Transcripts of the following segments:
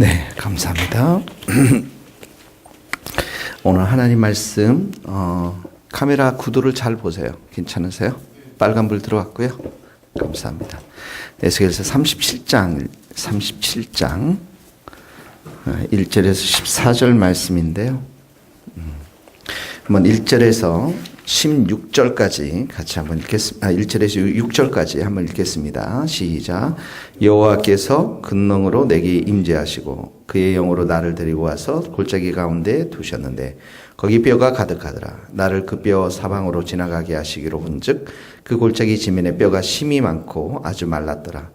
네, 감사합니다. 오늘 하나님 말씀 카메라 구도를 잘 보세요. 괜찮으세요? 빨간불 들어왔고요. 감사합니다. 에스겔서 37장 1절에서 14절 말씀인데요. 한번 1절에서 16절까지 같이 한번 읽겠습니다. 1절에서 6절까지 한번 읽겠습니다. 시작. 여호와께서 근능으로 내게 임재하시고 그의 영으로 나를 데리고 와서 골짜기 가운데 두셨는데 거기 뼈가 가득하더라. 나를 그 뼈 사방으로 지나가게 하시기로 한즉 그 골짜기 지면에 뼈가 심이 많고 아주 말랐더라.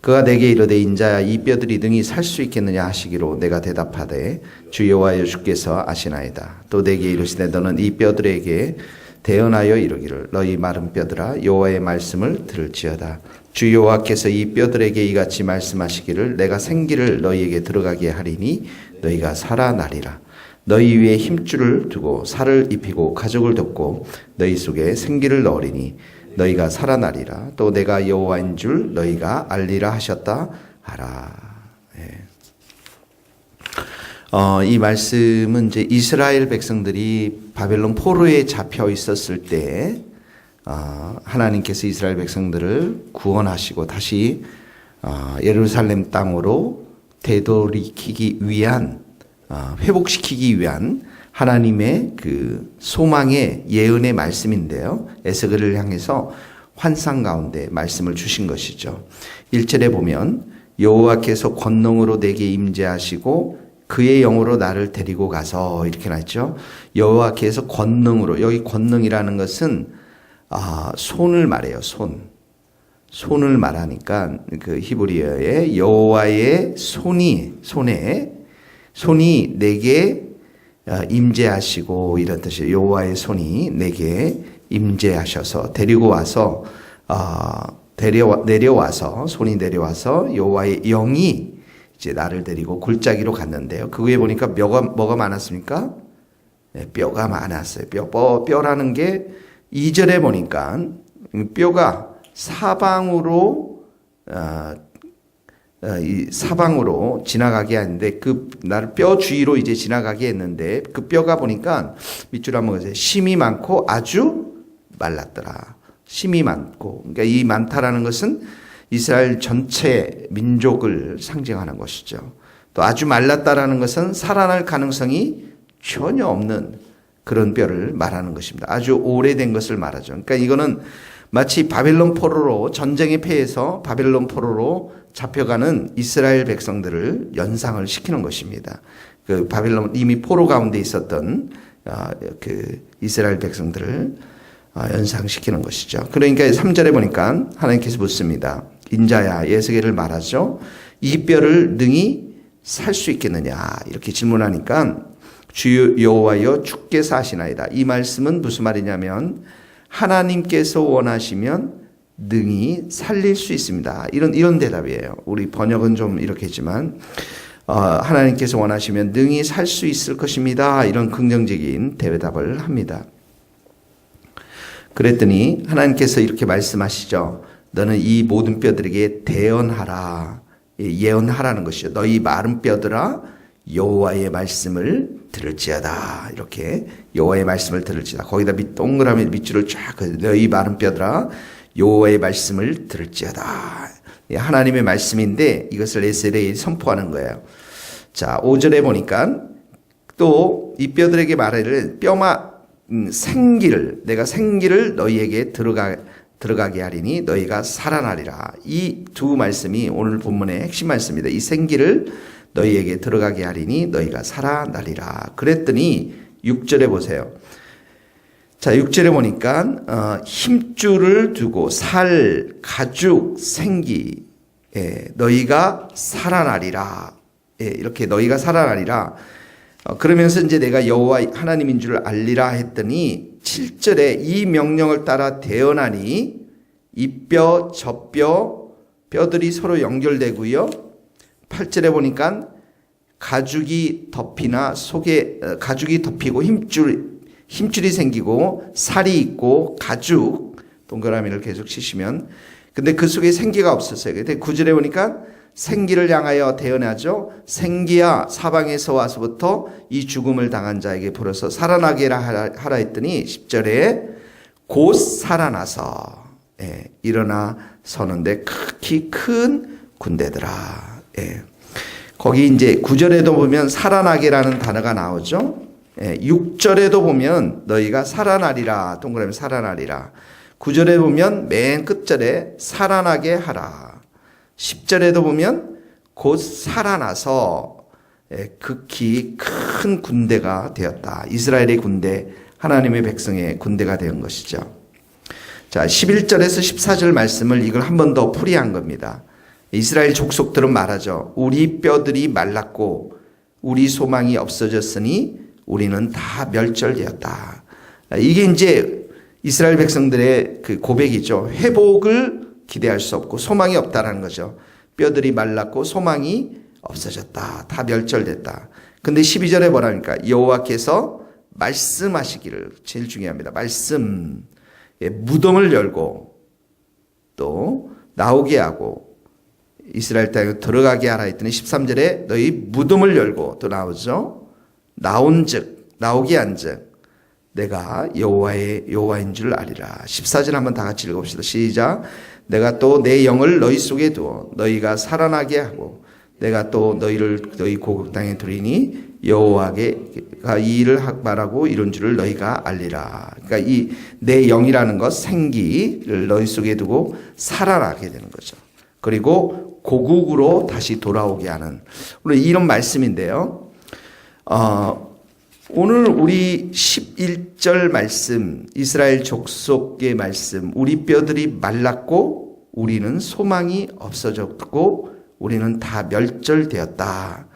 그가 내게 이르되 인자야 이 뼈들이 능히 살 수 있겠느냐 하시기로 내가 대답하되 주 여호와여 주께서 아시나이다. 또 내게 이르시되 너는 이 뼈들에게 대언하여 이르기를 너희 마른 뼈들아 여호와의 말씀을 들을지어다. 주 여호와께서 이 뼈들에게 이같이 말씀하시기를 내가 생기를 너희에게 들어가게 하리니 너희가 살아나리라. 너희 위에 힘줄을 두고 살을 입히고 가죽을 덮고 너희 속에 생기를 넣으리니 너희가 살아나리라. 또 내가 여호와인 줄 너희가 알리라 하셨다 하라. 이 말씀은 이제 이스라엘 백성들이 바벨론 포로에 잡혀 있었을 때 하나님께서 이스라엘 백성들을 구원하시고 다시 예루살렘 땅으로 되돌이키기 위한 회복시키기 위한 하나님의 그 소망의 예언의 말씀인데요. 에스겔을 향해서 환상 가운데 말씀을 주신 것이죠. 1절에 보면 여호와께서 권능으로 내게 임재하시고 그의 영으로 나를 데리고 가서 이렇게 나있죠. 여호와께서 권능으로, 여기 권능이라는 것은 손을 말해요. 손을 말하니까 그 히브리어의 여호와의 손이 내게 임재하시고 이런 뜻이에요. 여호와의 손이 내게 임재하셔서 데리고 와서 내려와서 손이 내려와서 여호와의 영이 이제 나를 데리고 골짜기로 갔는데요. 그 위에 보니까 뭐가 많았습니까? 네, 뼈가 많았어요. 뼈라는 게 2절에 보니까 뼈가 사방으로 지나가게 하는데 그 나를 뼈 주위로 이제 지나가게 했는데 그 뼈가 보니까 밑줄 한번 보세요. 심이 많고 아주 말랐더라. 심이 많고 그러니까 이 많다라는 것은 이스라엘 전체 민족을 상징하는 것이죠. 또 아주 말랐다라는 것은 살아날 가능성이 전혀 없는 그런 뼈를 말하는 것입니다. 아주 오래된 것을 말하죠. 그러니까 이거는 마치 바벨론 포로로 전쟁에 패해서 바벨론 포로로 잡혀가는 이스라엘 백성들을 연상을 시키는 것입니다. 그 바벨론 이미 포로 가운데 있었던 그 이스라엘 백성들을 연상시키는 것이죠. 그러니까 3절에 보니까 하나님께서 묻습니다. 인자야, 에스겔을 말하죠. 이 뼈를 능히 살 수 있겠느냐 이렇게 질문하니까 주 여호와여 주께서 하시나이다. 이 말씀은 무슨 말이냐면 하나님께서 원하시면 능히 살릴 수 있습니다. 이런 대답이에요. 우리 번역은 좀 이렇게 했지만 하나님께서 원하시면 능히 살 수 있을 것입니다. 이런 긍정적인 대답을 합니다. 그랬더니 하나님께서 이렇게 말씀하시죠. 너는 이 모든 뼈들에게 대언하라. 예언하라는 것이죠. 너희 마른 뼈들아 여호와의 말씀을 들을지어다. 이렇게 여호와의 말씀을 들을지어다. 거기다 동그라미 밑줄을 쫙 너희 마른 뼈들아 여호와의 말씀을 들을지어다. 하나님의 말씀인데 이것을 에스겔이 선포하는 거예요. 자, 5절에 보니까 또 이 뼈들에게 말하기를 내가 생기를 너희에게 들어가게 하리니 너희가 살아나리라. 이 두 말씀이 오늘 본문의 핵심 말씀입니다. 이 생기를 너희에게 들어가게 하리니 너희가 살아나리라. 그랬더니 6절에 보세요. 자, 6절에 보니까 힘줄을 두고 살, 가죽, 생기 너희가 살아나리라. 이렇게 너희가 살아나리라. 그러면서 이제 내가 여호와 하나님인 줄 알리라 했더니 7절에 이 명령을 따라 대언하니 이 뼈, 저 뼈들이 서로 연결되고요. 8절에 보니까 가죽이 덮이고 힘줄이 생기고 살이 있고 가죽 동그라미를 계속 치시면 근데 그 속에 생기가 없었어요. 근데 9절에 보니까 생기를 향하여 대언하죠. 생기야 사방에서 와서부터 이 죽음을 당한 자에게 불어서 살아나게 하라 했더니 10절에 곧 살아나서 일어나 서는데 극히 큰 군대더라. 거기 이제 9절에도 보면 살아나게라는 단어가 나오죠. 6절에도 보면 너희가 살아나리라, 동그라미 살아나리라. 9절에 보면 맨 끝절에 살아나게 하라. 10절에도 보면 곧 살아나서 극히 큰 군대가 되었다. 이스라엘의 군대, 하나님의 백성의 군대가 된 것이죠. 자, 11절에서 14절 말씀을 이걸 한 번 더 풀이한 겁니다. 이스라엘 족속들은 말하죠. 우리 뼈들이 말랐고 우리 소망이 없어졌으니 우리는 다 멸절되었다. 이게 이제 이스라엘 백성들의 그 고백이죠. 회복을 기대할 수 없고 소망이 없다라는 거죠. 뼈들이 말랐고 소망이 없어졌다. 다 멸절됐다. 근데 12절에 뭐라니까? 여호와께서 말씀하시기를, 제일 중요합니다. 말씀. 무덤을 열고 또 나오게 하고 이스라엘 땅에 들어가게 하라 했더니 13절에 너희 무덤을 열고 또 나오죠. 나온즉 나오게 한즉 내가 여호와인 줄 아리라. 14절 한번 다 같이 읽어봅시다. 시작. 내가 또 내 영을 너희 속에 두어 너희가 살아나게 하고 내가 또 너희 고국 땅에 두리니 여호와가 이 일을 말하고 이룬 줄을 너희가 알리라. 그러니까 이 내 영이라는 것, 생기를 너희 속에 두고 살아나게 되는 거죠. 그리고 고국으로 다시 돌아오게 하는 오늘 이런 말씀인데요. 오늘 우리 11절 말씀, 이스라엘 족속의 말씀, 우리 뼈들이 말랐고 우리는 소망이 없어졌고 우리는 다 멸절되었다.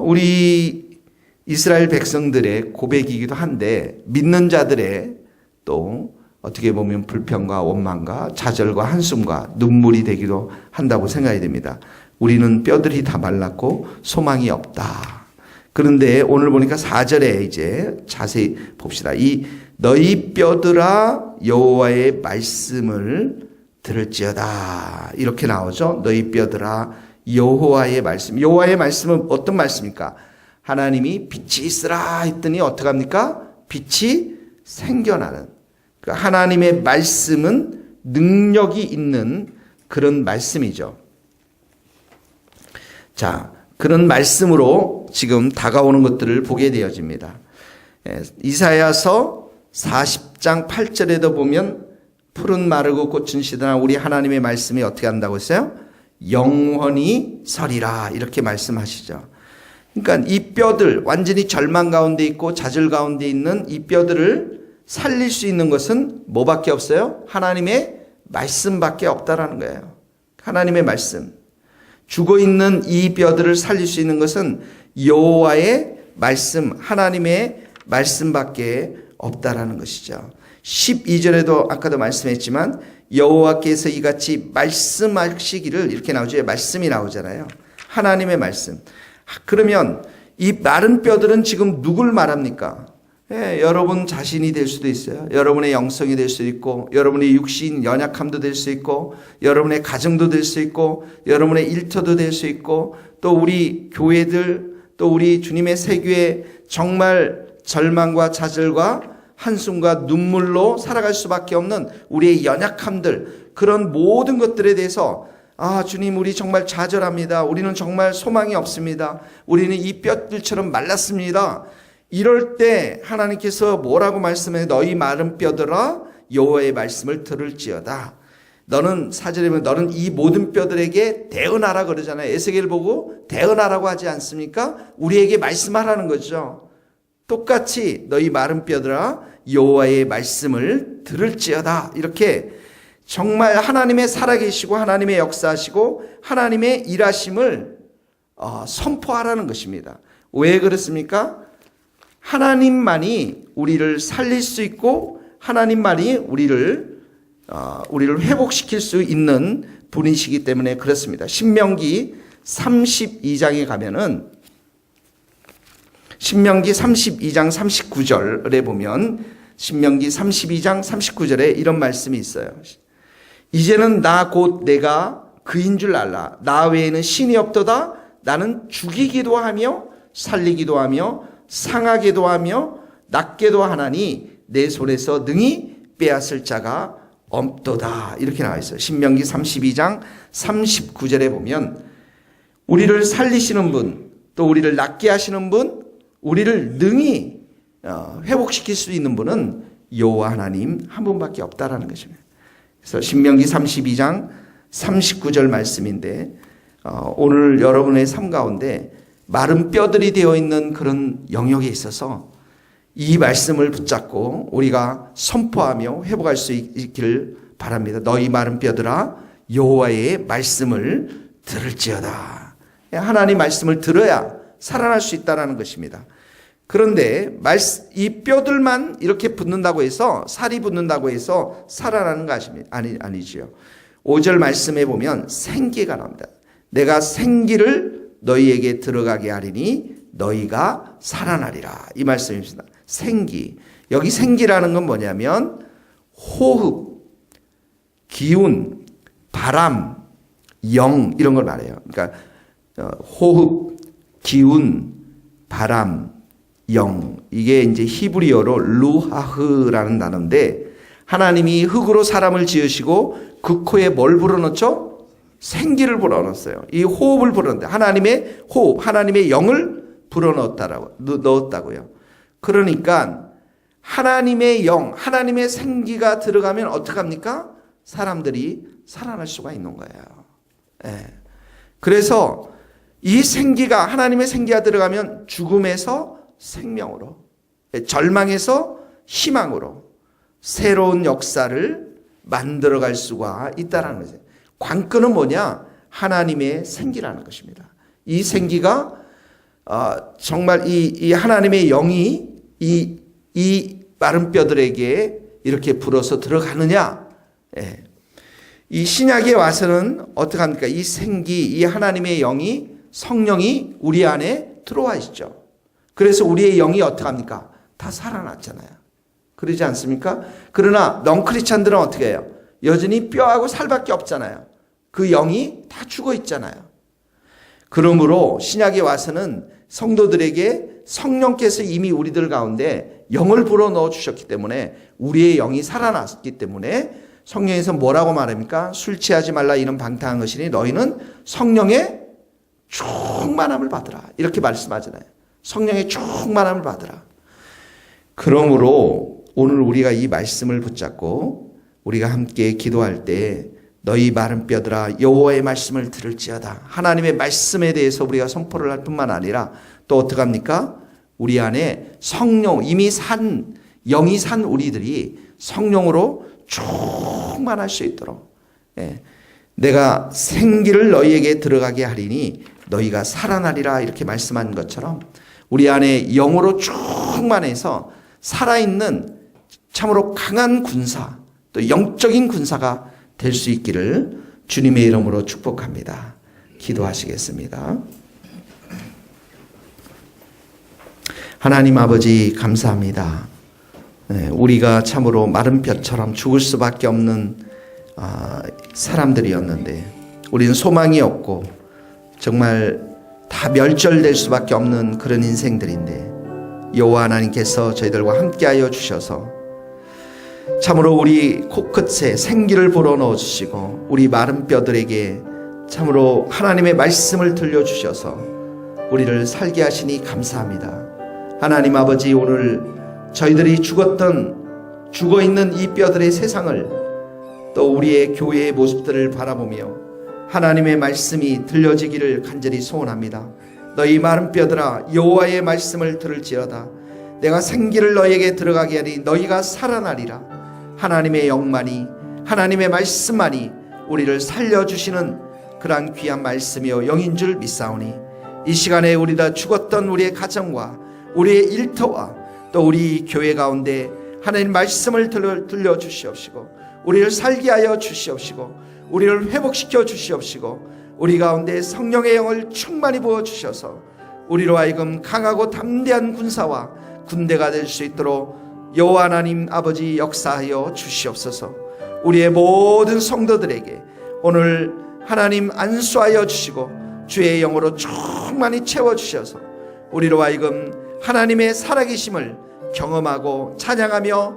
우리 이스라엘 백성들의 고백이기도 한데 믿는 자들의 또 어떻게 보면 불평과 원망과 좌절과 한숨과 눈물이 되기도 한다고 생각이 됩니다. 우리는 뼈들이 다 말랐고 소망이 없다. 그런데 오늘 보니까 4절에 이제 자세히 봅시다. 이 너희 뼈들아 여호와의 말씀을 들을지어다. 이렇게 나오죠. 너희 뼈들아 여호와의 말씀. 여호와의 말씀은 어떤 말씀입니까? 하나님이 빛이 있으라 했더니 어떻게 합니까? 빛이 생겨나는. 그러니까 하나님의 말씀은 능력이 있는 그런 말씀이죠. 자, 그런 말씀으로 지금 다가오는 것들을 보게 되어집니다. 이사야서 40장 8절에도 보면 푸른 마르고 꽃은 시드나 우리 하나님의 말씀이 어떻게 한다고 했어요? 영원히 서리라 이렇게 말씀하시죠. 그러니까 이 뼈들 완전히 절망 가운데 있고 좌절 가운데 있는 이 뼈들을 살릴 수 있는 것은 뭐밖에 없어요? 하나님의 말씀밖에 없다라는 거예요. 하나님의 말씀. 죽어있는 이 뼈들을 살릴 수 있는 것은 여호와의 말씀, 하나님의 말씀밖에 없다라는 것이죠. 12절에도 아까도 말씀했지만 여호와께서 이같이 말씀하시기를 이렇게 나오죠. 말씀이 나오잖아요. 하나님의 말씀. 그러면 이 마른 뼈들은 지금 누굴 말합니까? 여러분 자신이 될 수도 있어요. 여러분의 영성이 될 수도 있고 여러분의 육신 연약함도 될 수 있고 여러분의 가정도 될 수 있고 여러분의 일터도 될 수 있고 또 우리 교회들 또 우리 주님의 세교회 정말 절망과 좌절과 한숨과 눈물로 살아갈 수밖에 없는 우리의 연약함들 그런 모든 것들에 대해서 주님 우리 정말 좌절합니다. 우리는 정말 소망이 없습니다. 우리는 이 뼈들처럼 말랐습니다. 이럴 때 하나님께서 뭐라고 말씀해? 너희 마른 뼈들아 여호와의 말씀을 들을지어다. 너는 4절에 보면 너는 이 모든 뼈들에게 대언하라 그러잖아요. 에스겔 보고 대언하라고 하지 않습니까? 우리에게 말씀하라는 거죠. 똑같이 너희 마른 뼈들아 여호와의 말씀을 들을지어다. 이렇게 정말 하나님의 살아계시고 하나님의 역사하시고 하나님의 일하심을 선포하라는 것입니다. 왜 그렇습니까? 하나님만이 우리를 살릴 수 있고 하나님만이 우리를 회복시킬 수 있는 분이시기 때문에 그렇습니다. 신명기 32장에 가면은 신명기 32장 39절에 보면 신명기 32장 39절에 이런 말씀이 있어요. 이제는 나 곧 내가 그인 줄 알라. 나 외에는 신이 없도다. 나는 죽이기도 하며 살리기도 하며 상하게도 하며 낫게도 하나니 내 손에서 능히 빼앗을 자가 없도다. 이렇게 나와 있어요. 신명기 32장 39절에 보면 우리를 살리시는 분, 또 우리를 낫게 하시는 분, 우리를 능히 회복시킬 수 있는 분은 여호와 하나님 한 분밖에 없다라는 것입니다. 그래서 신명기 32장 39절 말씀인데 오늘 여러분의 삶 가운데 마른 뼈들이 되어 있는 그런 영역에 있어서 이 말씀을 붙잡고 우리가 선포하며 회복할 수 있기를 바랍니다. 너희 마른 뼈들아 여호와의 말씀을 들을지어다. 하나님 말씀을 들어야 살아날 수 있다는 것입니다. 그런데 이 뼈들만 이렇게 붙는다고 해서 살이 붙는다고 해서 살아나는 거 아니지요. 5절 말씀에 보면 생기가 나옵니다. 내가 생기를 너희에게 들어가게 하리니 너희가 살아나리라. 이 말씀입니다. 생기. 여기 생기라는 건 뭐냐면 호흡, 기운, 바람, 영 이런 걸 말해요. 그러니까 호흡, 기운, 바람, 영. 이게 이제 히브리어로 루하흐라는 단어인데 하나님이 흙으로 사람을 지으시고 그 코에 뭘 불어넣죠? 생기를 불어넣었어요. 이 호흡을 불어넣는데 하나님의 호흡, 하나님의 영을 넣었다고요. 그러니까 하나님의 영, 하나님의 생기가 들어가면 어떡합니까? 사람들이 살아날 수가 있는 거예요. 예. 그래서 이 생기가, 하나님의 생기가 들어가면 죽음에서 생명으로, 절망에서 희망으로 새로운 역사를 만들어갈 수가 있다는 거죠. 관건은 뭐냐? 하나님의 생기라는 것입니다. 이 생기가 정말 이 하나님의 영이 이 마른 뼈들에게 이렇게 불어서 들어가느냐? 예. 이 신약에 와서는 어떻게 합니까? 이 생기, 이 하나님의 영이, 성령이 우리 안에 들어와 있죠. 그래서 우리의 영이 어떻게 합니까? 다 살아났잖아요. 그러지 않습니까? 그러나 넌크리스찬들은 어떻게 해요? 여전히 뼈하고 살밖에 없잖아요. 그 영이 다 죽어 있잖아요. 그러므로 신약에 와서는 성도들에게 성령께서 이미 우리들 가운데 영을 불어넣어 주셨기 때문에 우리의 영이 살아났기 때문에 성령에서 뭐라고 말합니까? 술 취하지 말라 이는 방탕한 것이니 너희는 성령의 충만함을 받으라. 이렇게 말씀하잖아요. 성령의 충만함을 받으라. 그러므로 오늘 우리가 이 말씀을 붙잡고 우리가 함께 기도할 때 너희 마른 뼈들아 여호와의 말씀을 들을지어다. 하나님의 말씀에 대해서 우리가 선포를 할 뿐만 아니라 또 어떡합니까? 우리 안에 성령, 이미 영이 산 우리들이 성령으로 충만할 수 있도록 내가 생기를 너희에게 들어가게 하리니 너희가 살아나리라 이렇게 말씀한 것처럼 우리 안에 영으로 충만해서 살아있는 참으로 강한 군사, 또 영적인 군사가 될 수 있기를 주님의 이름으로 축복합니다. 기도하시겠습니다. 하나님 아버지 감사합니다. 우리가 참으로 마른 뼈처럼 죽을 수밖에 없는 사람들이었는데 우리는 소망이 없고 정말 다 멸절될 수밖에 없는 그런 인생들인데 여호와 하나님께서 저희들과 함께하여 주셔서 참으로 우리 코끝에 생기를 불어넣어 주시고 우리 마른 뼈들에게 참으로 하나님의 말씀을 들려주셔서 우리를 살게 하시니 감사합니다. 하나님 아버지 오늘 저희들이 죽어있는 이 뼈들의 세상을 또 우리의 교회의 모습들을 바라보며 하나님의 말씀이 들려지기를 간절히 소원합니다. 너희 마른 뼈들아 여호와의 말씀을 들을지어다. 내가 생기를 너희에게 들어가게 하리 너희가 살아나리라. 하나님의 영만이 하나님의 말씀만이 우리를 살려주시는 그러한 귀한 말씀이요 영인 줄 믿사오니 이 시간에 우리가 죽었던 우리의 가정과 우리의 일터와 또 우리 교회 가운데 하나님 말씀을 들려주시옵시고 우리를 살게 하여 주시옵시고 우리를 회복시켜 주시옵시고 우리 가운데 성령의 영을 충만히 부어주셔서 우리로 하여금 강하고 담대한 군사와 군대가 될 수 있도록 여호와 하나님 아버지 역사하여 주시옵소서. 우리의 모든 성도들에게 오늘 하나님 안수하여 주시고 주의 영으로 충만히 채워주셔서 우리로 하여금 하나님의 살아계심을 경험하고 찬양하며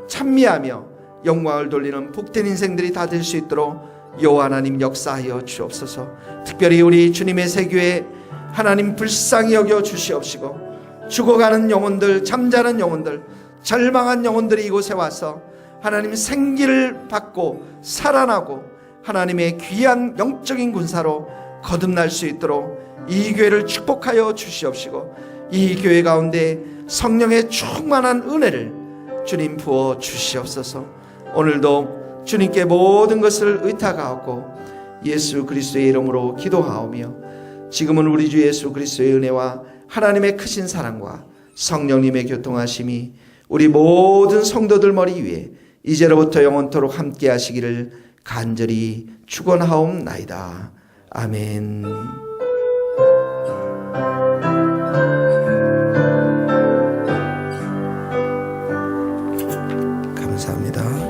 찬미하며 영광을 돌리는 복된 인생들이 다 될 수 있도록 여호와 하나님 역사하여 주옵소서. 특별히 우리 주님의 세교회 하나님 불쌍히 여겨 주시옵시고 죽어가는 영혼들, 잠자는 영혼들, 절망한 영혼들이 이곳에 와서 하나님 생기를 받고 살아나고 하나님의 귀한 영적인 군사로 거듭날 수 있도록 이 교회를 축복하여 주시옵시고 이 교회 가운데 성령의 충만한 은혜를 주님 부어 주시옵소서. 오늘도 주님께 모든 것을 의탁하옵고 예수 그리스도의 이름으로 기도하오며 지금은 우리 주 예수 그리스도의 은혜와 하나님의 크신 사랑과 성령님의 교통하심이 우리 모든 성도들 머리 위에 이제로부터 영원토록 함께 하시기를 간절히 축원하옵나이다. 아멘. 감사합니다.